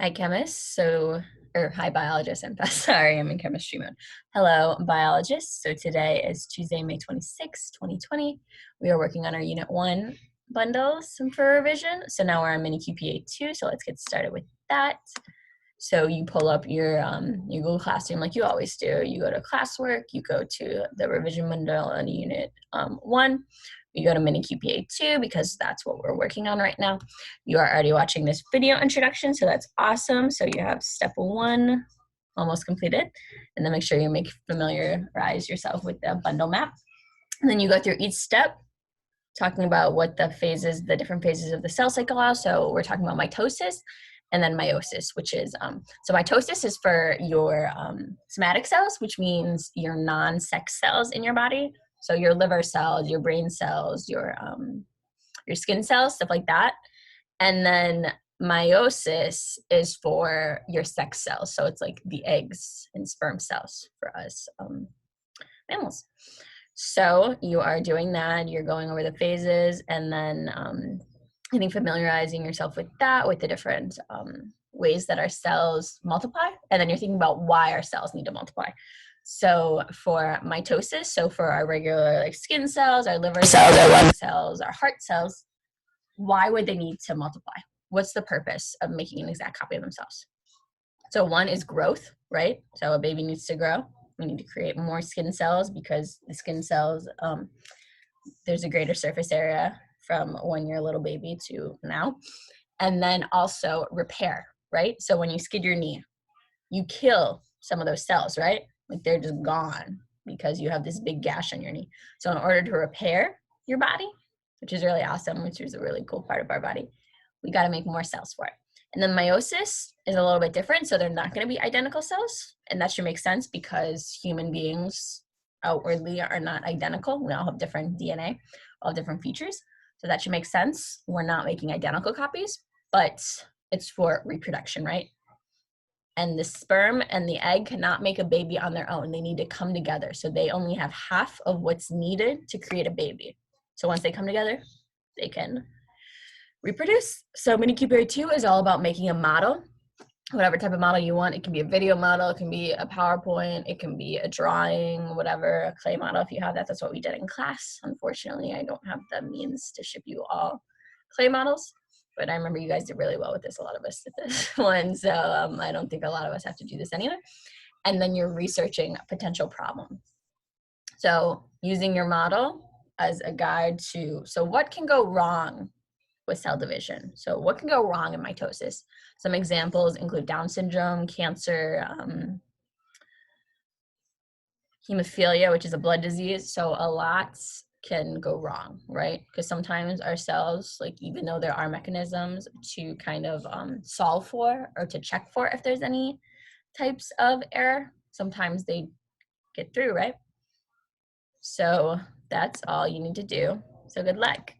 Hi, chemists. Or hi, biologists. Sorry, I'm in chemistry mode. Hello, biologists. So today is Tuesday, May 26, 2020. We are working on our Unit 1 bundles for revision. So now we're on mini QPA 2. So let's get started with that. So you pull up your Google Classroom like you always do. You go to classwork, you go to the revision bundle on Unit 1. You go to mini QPA 2 because that's what we're working on right now. You are already watching this video introduction, so that's awesome. So you have step 1 almost completed. And then make sure you familiarize yourself with the bundle map. And then you go through each step, talking about what the different phases of the cell cycle are. So we're talking about mitosis and then meiosis, which is, so mitosis is for your somatic cells, which means your non-sex cells in your body. So your liver cells, your brain cells, your skin cells, stuff like that. And then meiosis is for your sex cells. So it's like the eggs and sperm cells for us mammals. So you are doing that, you're going over the phases, and then I think familiarizing yourself with that, with the different ways that our cells multiply, and then you're thinking about why our cells need to multiply. So for mitosis, so for our regular like skin cells, our liver cells, our lung cells, our heart cells, why would they need to multiply? What's the purpose of making an exact copy of themselves? So one is growth, right? So a baby needs to grow. We need to create more skin cells because the skin cells, there's a greater surface area from when you're a little baby to now. And then also repair, right? So when you skid your knee, you kill some of those cells, right? Like they're just gone because you have this big gash on your knee. So in order to repair your body, which is really awesome, which is a really cool part of our body, we got to make more cells for it. And then meiosis is a little bit different. So they're not going to be identical cells. And that should make sense because human beings outwardly are not identical. We all have different DNA, all have different features. So that should make sense. We're not making identical copies, but it's for reproduction, right? And the sperm and the egg cannot make a baby on their own. They need to come together. So they only have half of what's needed to create a baby. So once they come together, they can reproduce. So mini QPA 2 is all about making a model, whatever type of model you want. It can be a video model, it can be a PowerPoint, it can be a drawing, whatever, a clay model. If you have that, that's what we did in class. Unfortunately, I don't have the means to ship you all clay models, but I remember you guys did really well with this. A lot of us did this one, so I don't think a lot of us have to do this anyway. And then you're researching a potential problem. So using your model as a guide to, so what can go wrong with cell division? So what can go wrong in mitosis? Some examples include Down syndrome, cancer, hemophilia, which is a blood disease. So a lot can go wrong, right? Because sometimes our cells, like even though there are mechanisms to kind of solve for or to check for if there's any types of error, sometimes they get through, right? So that's all you need to do. So good luck.